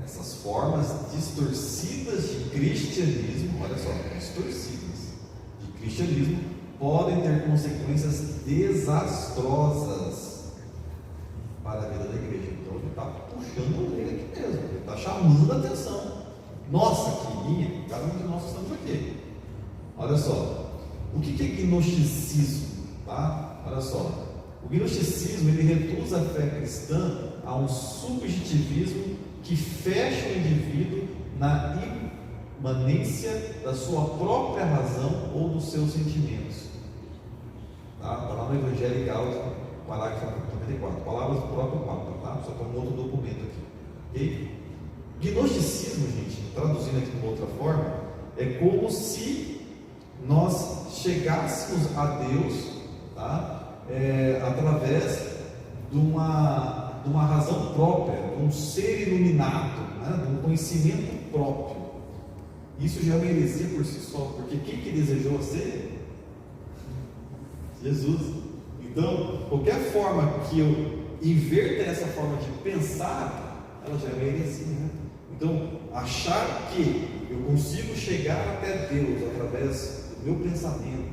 Essas formas distorcidas de cristianismo, olha só, distorcidas de cristianismo, podem ter consequências desastrosas para a vida da igreja. Então ele está puxando a orelha aqui mesmo, ele está chamando a atenção. Nossa, que linha, cada um de nós estamos aqui. Olha só, o que é gnosticismo? Tá? Olha só, o gnosticismo ele reduz a fé cristã a um subjetivismo que fecha o indivíduo na imanência da sua própria razão ou dos seus sentimentos. Está lá no Evangelho Gálatas, parágrafo 94, palavras do próprio Papa, tá? Só para um outro documento aqui. Ok? Gnosticismo, gente, traduzindo aqui de uma outra forma, é como se nós chegássemos a Deus, tá? Através de uma razão própria, de um ser iluminado, né? De um conhecimento próprio. Isso já é uma heresia por si só, porque quem que desejou ser? Jesus. Então, qualquer forma que eu inverta essa forma de pensar, ela já é uma heresia, né? Então, achar que eu consigo chegar até Deus através do meu pensamento,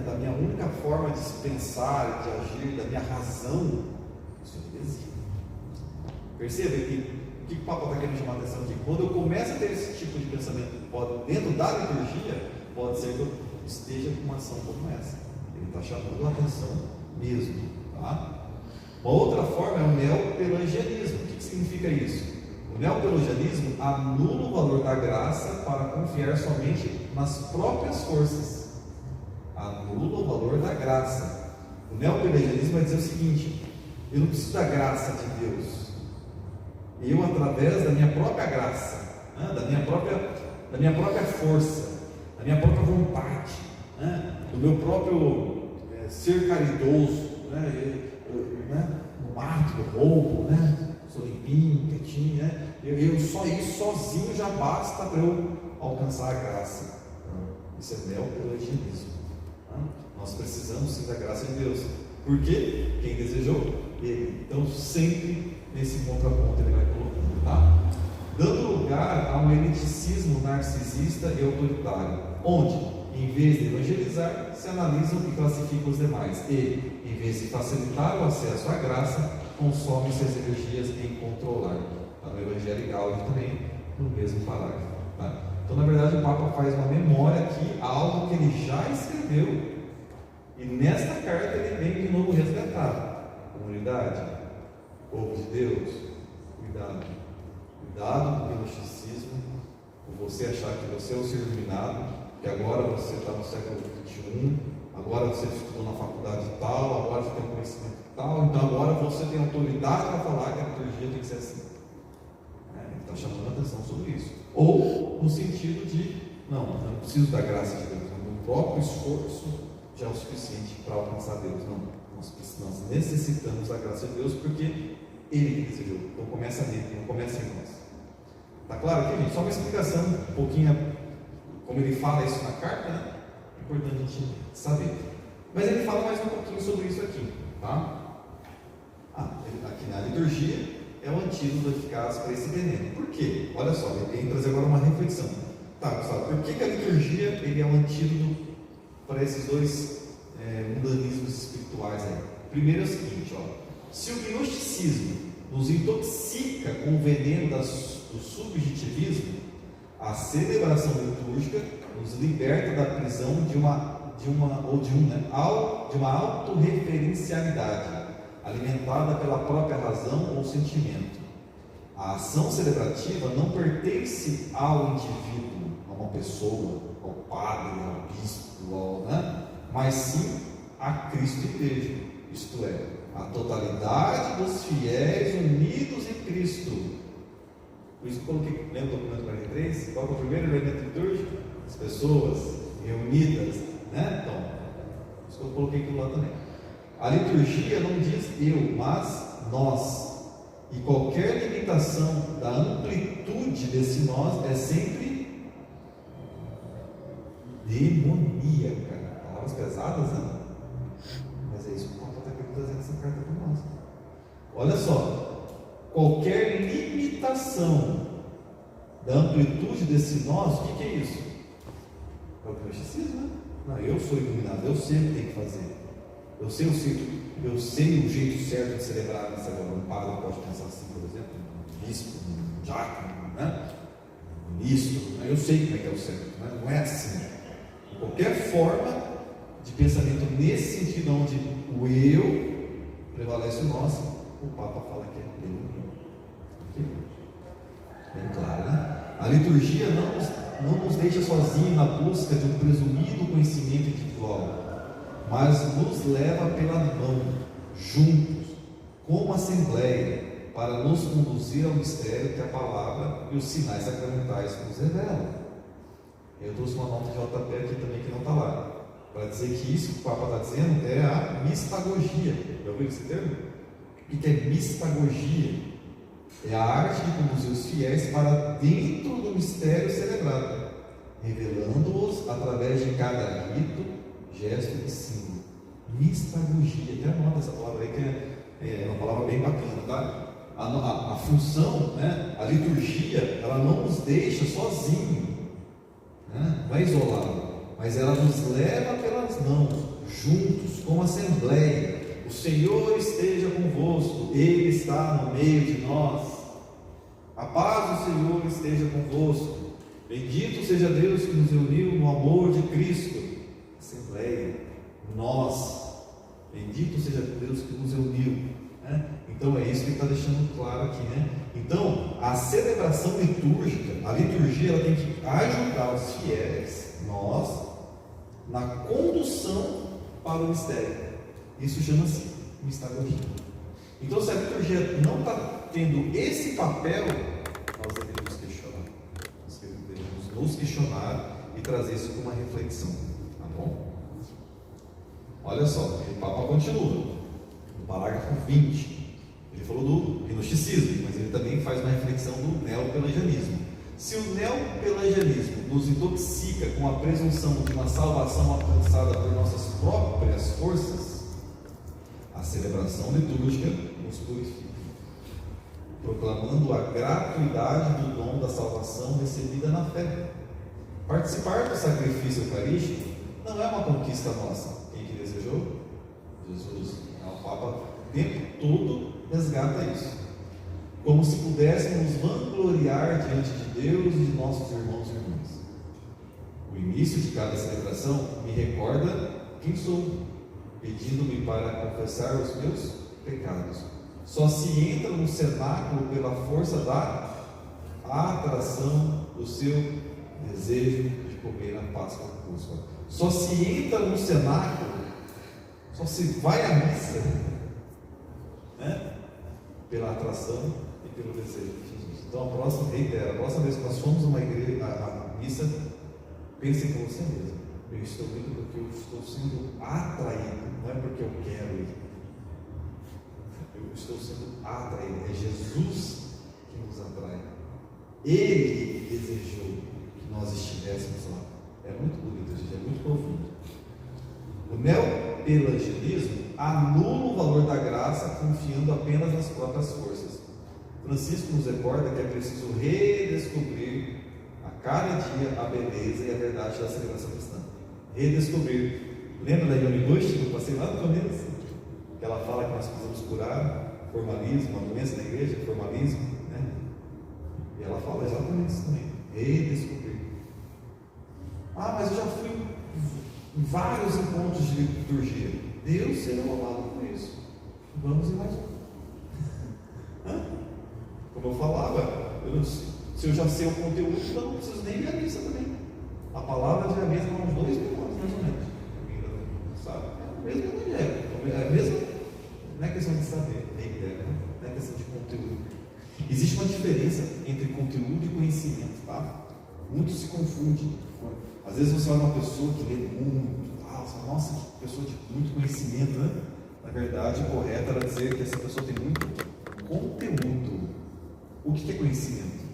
da minha única forma de pensar, de agir, da minha razão, isso é heresia. Perceba que o que o Papa está querendo chamar a atenção aqui? Quando eu começo a ter esse tipo de pensamento dentro da liturgia, pode ser que eu esteja com uma ação como essa. Ele está chamando a atenção mesmo. Tá? Uma outra forma é o neopelagianismo. O que significa isso? O neopelagianismo anula o valor da graça para confiar somente nas próprias forças. Anula o valor da graça. O neopelagianismo vai dizer o seguinte: eu não preciso da graça de Deus. Eu, através da minha própria graça, né, da minha própria força, da minha própria vontade, né, do meu próprio ser caridoso, no mato, no roubo, sou limpinho, quietinho, eu só isso sozinho já basta para eu alcançar a graça. Isso é neopelagianismo. Nós precisamos sim da graça de Deus. Por quê? Quem desejou? Ele. Então, sempre nesse contraponto ele vai colocando, tá? Dando lugar a um eliticismo narcisista e autoritário, onde, em vez de evangelizar, se analisam e classificam os demais e, em vez de facilitar o acesso à graça, consomem suas energias em controlar. Está no Evangelho Gálatas também, no mesmo parágrafo. Tá? Então, na verdade, o Papa faz uma memória aqui a algo que ele já escreveu, e nesta carta ele vem de novo resgatar. Comunidade, povo de Deus, cuidado. Cuidado com o gnosticismo, com você achar que você é o ser iluminado, que agora você está no século XXI, agora você estudou na faculdade tal, agora você tem um conhecimento tal, então agora você tem autoridade para falar que a liturgia tem que ser assim. Ele está chamando a atenção sobre isso. Ou no sentido de, não, eu não preciso da graça de Deus, o meu próprio esforço já é o suficiente para alcançar Deus. Não, nós necessitamos da graça de Deus porque Ele que desejou. Então começa nele, não começa em nós. Está claro aqui, gente? Só uma explicação, um pouquinho, como ele fala isso na carta, né? É importante a gente saber. Mas ele fala mais um pouquinho sobre isso aqui, tá? Aqui na liturgia é o antídoto eficaz para esse veneno. Por quê? Olha só, ele vem trazer agora uma reflexão. Tá, pessoal, por que a liturgia ele é um antídoto para esses dois mundanismos espirituais aí? Primeiro é o seguinte, se o gnosticismo nos intoxica com o veneno do subjetivismo, a celebração litúrgica nos liberta da prisão de uma de uma autorreferencialidade, alimentada pela própria razão ou sentimento. A ação celebrativa não pertence ao indivíduo, a uma pessoa, ao padre, ao bispo, mas sim a Cristo e Igreja, isto é, a totalidade dos fiéis unidos em Cristo. Por isso que eu coloquei, lembra o documento 43? Qual é o primeiro elemento litúrgico? As pessoas reunidas, Então, por isso que eu coloquei aquilo lá também. A liturgia não diz eu, mas nós. E qualquer limitação da amplitude desse nós é sempre demoníaca. Palavras pesadas, Mas é isso que o Papa está querendo trazer nessa carta para nós. Olha só, qualquer limitação da amplitude desse nós, o que é isso? É o gnosticismo, Não, eu sou iluminado, eu sei o que tem que fazer. Eu sei o jeito certo de celebrar a missa. Um padre pode pensar assim, por exemplo, um bispo, um diácono, um ministro, eu sei como é que é o certo, não é assim. De qualquer forma de pensamento nesse sentido, onde o eu prevalece o nós, o Papa fala que é pelo eu. Bem claro, A liturgia não nos deixa sozinhos na busca de um presumido conhecimento individual, mas nos leva pela mão, juntos, como assembleia, para nos conduzir ao mistério que a palavra e os sinais sacramentais nos revelam. Eu trouxe uma nota de JP aqui também que não está lá, para dizer que isso que o Papa está dizendo é a mistagogia. Já ouviu esse termo? O que é mistagogia? É a arte de conduzir os fiéis para dentro do mistério celebrado, revelando-os através de cada rito, gesto e símbolo. Mistagogia, até anota essa palavra aí, que é uma palavra bem bacana, tá? A função, a liturgia, ela não nos deixa sozinhos, não é isolado, mas ela nos leva pelas mãos, juntos, como assembleia. O Senhor esteja convosco, Ele está no meio de nós. A paz do Senhor esteja convosco. Bendito seja Deus que nos uniu no amor de Cristo. Assembleia, nós. Bendito seja Deus que nos uniu. Então é isso que ele está deixando claro aqui, Então, a celebração litúrgica, a liturgia, ela tem que ajudar os fiéis, nós, na condução para o mistério. Isso chama-se mistagogia. Então, se a liturgia não está tendo esse papel, nós devemos questionar. Nós devemos nos questionar e trazer isso como uma reflexão. Tá bom? Olha só, o Papa continua. No parágrafo 20, ele falou do gnosticismo, mas ele também faz uma reflexão do neopelagianismo. Se o neopelagianismo nos intoxica com a presunção de uma salvação alcançada por nossas próprias forças, a celebração litúrgica nos purifica, proclamando a gratuidade do dom da salvação recebida na fé. Participar do sacrifício eucarístico não é uma conquista nossa. Quem que desejou? Jesus. O Papa o tempo todo resgata isso. Como se pudéssemos vangloriar diante de Deus e de nossos irmãos e irmãs. O início de cada celebração me recorda quem sou, pedindo-me para confessar os meus pecados. Só se entra no cenáculo pela força da atração do seu desejo de comer a Páscoa Púscoa. Só se entra no cenáculo, só se vai à missa, pela atração e pelo desejo de Jesus. Então, a próxima vez que nós formos uma igreja, a missa, pense com você mesmo. Eu estou indo porque eu estou sendo atraído, não é porque eu quero ir. Eu estou sendo atraído. É Jesus que nos atrai. Ele desejou que nós estivéssemos lá. É muito bonito, gente, é muito profundo. O neopelagianismo anula o valor da graça confiando apenas nas próprias forças. Francisco nos recorda que é preciso redescobrir a cada dia a beleza e a verdade da celebração cristã. Redescobrir. Lembra da Yoni Bush, que eu passei lá no começo? Que ela fala que nós precisamos curar formalismo, a doença da igreja, formalismo, E ela fala exatamente isso também. Redescobrir. Mas eu já fui vários encontros de liturgia. Deus será louvado por isso. Vamos em mais um. Como eu falava, se eu já sei o conteúdo, então não preciso nem ver a missa também. A palavra de a mesma há uns 2 mil anos, mais ou menos. Sabe? É o mesmo evangelho. É a mesma. Não é questão de saber, não é questão de conteúdo. Existe uma diferença entre conteúdo e conhecimento, tá? Muito se confunde. Às vezes você olha uma pessoa que lê muito, nossa, que pessoa de muito conhecimento, né? Na verdade, o correto era dizer que essa pessoa tem muito conteúdo. O que é conhecimento?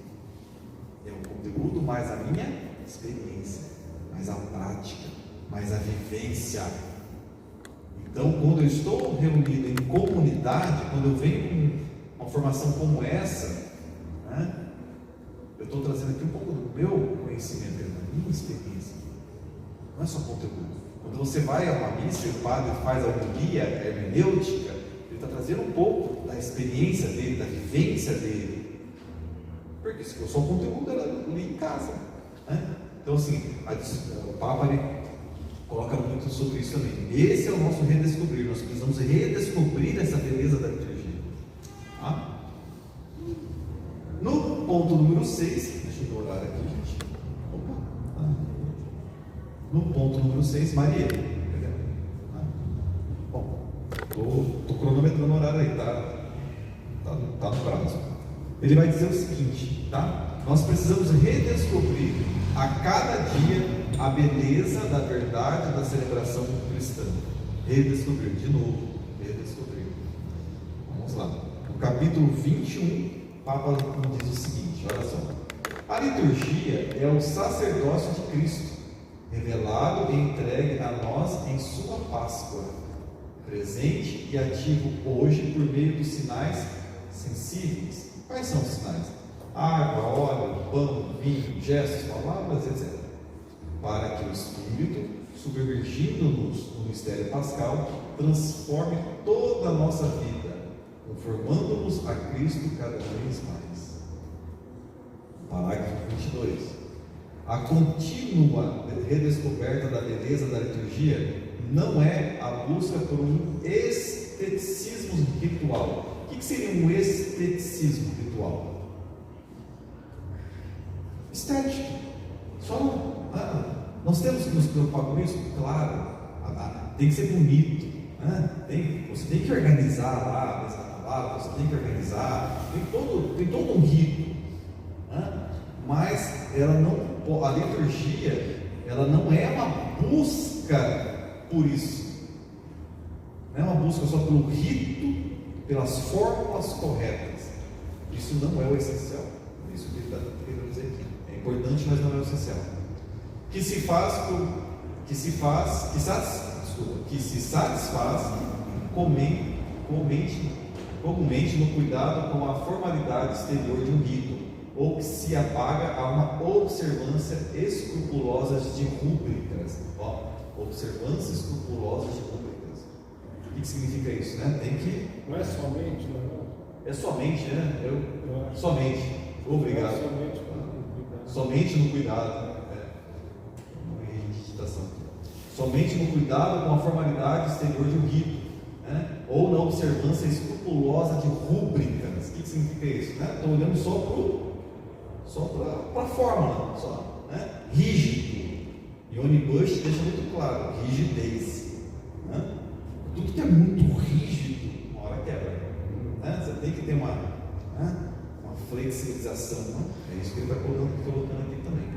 É o conteúdo mais a minha experiência, mais a prática, mais a vivência. Então, quando eu estou reunido em comunidade, quando eu venho com uma formação como essa, né, eu estou trazendo aqui um pouco do meu conhecimento, da minha experiência. Não é só conteúdo. Quando você vai a uma missa e o padre faz a homilia hermenêutica, ele está trazendo um pouco da experiência dele, da vivência dele. Porque se for só conteúdo, ela li em casa. Né? Então, assim, o Papa ele coloca muito sobre isso também. Esse é o nosso redescobrir. Nós precisamos redescobrir essa beleza da liturgia. Tá? No ponto número 6, deixa eu ver o horário aqui, gente. Opa! No ponto número 6, Maria. Bom, estou cronometrando o horário aí, tá no prazo. Ele vai dizer o seguinte, tá? Nós precisamos redescobrir a cada dia a beleza da verdade da celebração cristã. Redescobrir, de novo, redescobrir. Vamos lá. No capítulo 21, o Papa diz o seguinte, olha só. A liturgia é o sacerdócio de Cristo, revelado e entregue a nós em sua Páscoa, presente e ativo hoje por meio dos sinais sensíveis. Quais são os sinais? Água, óleo, pão, vinho, gestos, palavras, etc. Para que o Espírito, submergindo-nos no mistério pascal, transforme toda a nossa vida, conformando-nos a Cristo cada vez mais. Parágrafo 22. A contínua redescoberta da beleza da liturgia não é a busca por um esteticismo ritual. O que seria um esteticismo ritual? Estético. Nós temos que nos preocupar com isso? Claro. Tem que ser bonito. Você tem que organizar lá, a palavra, você tem que organizar. Tem todo um rito. Mas a liturgia, ela não é uma busca por isso. Não é uma busca só pelo rito, pelas fórmulas corretas. Isso não é o essencial. É isso que ele está querendo dizer aqui. É importante, mas não é o essencial. Que se satisfaz comumente no cuidado com a formalidade exterior de um rito, ou que se apaga a uma observância escrupulosa de rúbricas. Observância escrupulosa de rúbricas. O que significa isso, né? Não é somente, não. É somente, né? Somente. Obrigado. Somente no cuidado. Somente no cuidado com a formalidade exterior de um rito, né? Ou na observância escrupulosa de rúbricas. O que significa isso? Estou olhando só para a fórmula, né? Rígido. Ione Bush deixa muito claro, rigidez. Né? Tudo que é muito rígido, uma hora quebra. Né? Você tem que ter uma flexibilização. Né? É isso que ele está colocando aqui também.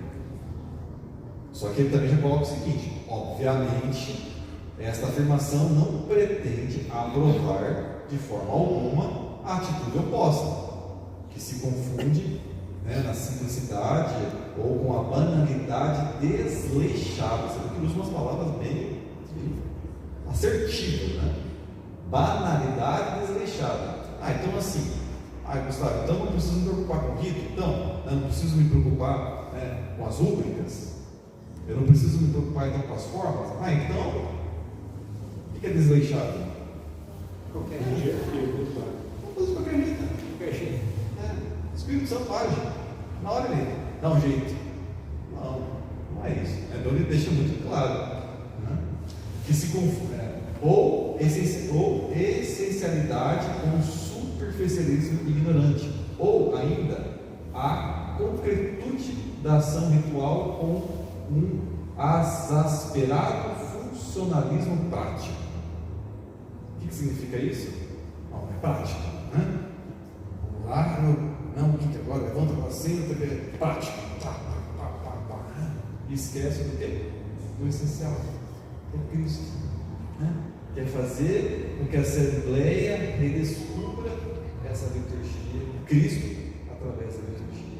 Só que ele também já coloca o seguinte: obviamente, esta afirmação não pretende aprovar de forma alguma a atitude oposta, que se confunde, né, na simplicidade ou com a banalidade desleixada. Você vê que ele usa umas palavras bem assertivas, né? Banalidade desleixada. Então assim, Gustavo, então não preciso me preocupar com o rito? Então, não preciso me preocupar, né, com as rúbricas? Eu não preciso me preocupar então com as formas? Então, o que é desleixado? Qualquer jeito. Vamos fazer de qualquer jeito. O Espírito Santo age. Na hora ele dá um jeito. Não é isso. Então ele deixa muito claro. Né? que se confunde, ou essencialidade com superficialismo ignorante, ou ainda a concretude da ação ritual com um exasperado funcionalismo prático. O que significa isso? Não, é prático, né? Vamos lá, não, o que agora? Levanta para cima, é prático, e esquece do quê? Do essencial, é Cristo, né? Quer fazer com que a Assembleia redescubra essa liturgia, Cristo através da liturgia.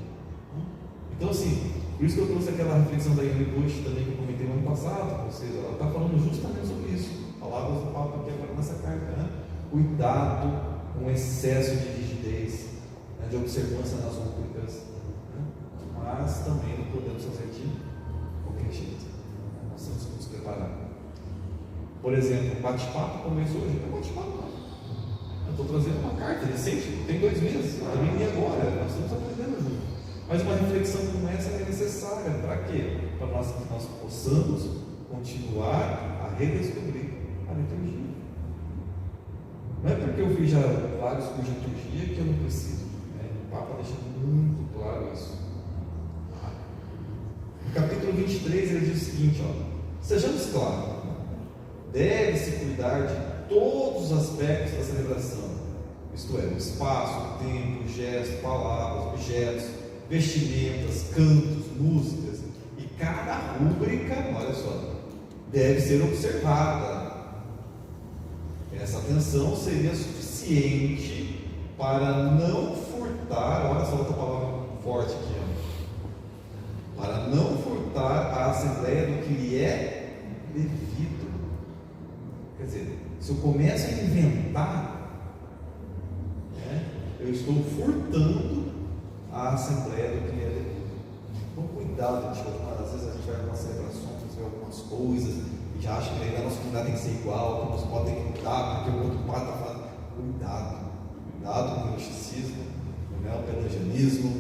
Então, assim, por isso que eu trouxe aquela reflexão da Emily Bush também que eu comentei no ano passado, ou seja, ela está falando justamente sobre isso, palavras do Papa aqui agora nessa carta, né? Cuidado com o excesso de rigidez, né? De observância nas rúbricas, né? Mas também não podemos fazer de qualquer jeito, né? Nós temos que nos preparar. Por exemplo, um bate-papo começou hoje, não é bate-papo. Eu estou trazendo uma carta recente, tem 2 meses, eu também li agora, nós estamos aprendendo junto. Mas uma reflexão como essa é necessária, para quê? Para que nós possamos continuar a redescobrir a liturgia. Não é porque eu fiz já vários cursos de liturgia que eu não preciso, né? O Papa deixa muito claro isso. No capítulo 23 ele diz o seguinte, sejamos claros, deve-se cuidar de todos os aspectos da celebração, isto é, o espaço, o tempo, o gesto, palavras, objetos, vestimentas, cantos, músicas, e cada rúbrica, olha só, deve ser observada. Essa atenção seria suficiente para não furtar, olha essa outra palavra forte aqui, para não furtar a Assembleia do que lhe é devido. Quer dizer, se eu começo a inventar, né, eu estou furtando a Assembleia do que lhe é devido. Então, cuidado, gente, às vezes a gente vai algumas celebrações, vê algumas coisas, e já acha que a nossa comunidade tem que ser igual, que o nosso padre tem que mudar, porque o outro padre está falando. Cuidado com o gnosticismo, né, o pelagianismo,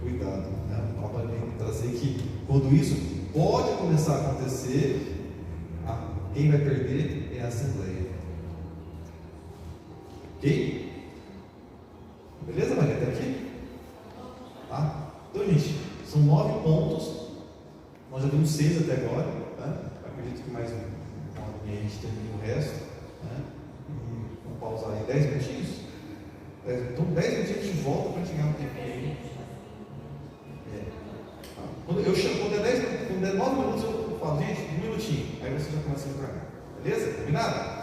cuidado. Né? O Papa vem trazer que quando isso pode começar a acontecer, quem vai perder é a Assembleia. Ok? Beleza, Maria? Até aqui? Tá? Então, gente, são 9 pontos. Nós já temos 6 até agora. Né? Acredito que mais uma linha a gente termina o resto. Né? E vamos pausar aí 10 minutinhos. Então, 10 minutinhos a gente volta para chegar no tempo aí. Quando der 9 minutos, eu falo, gente, 1 minutinho. Aí você já começa a entrar. Beleza? Combinado?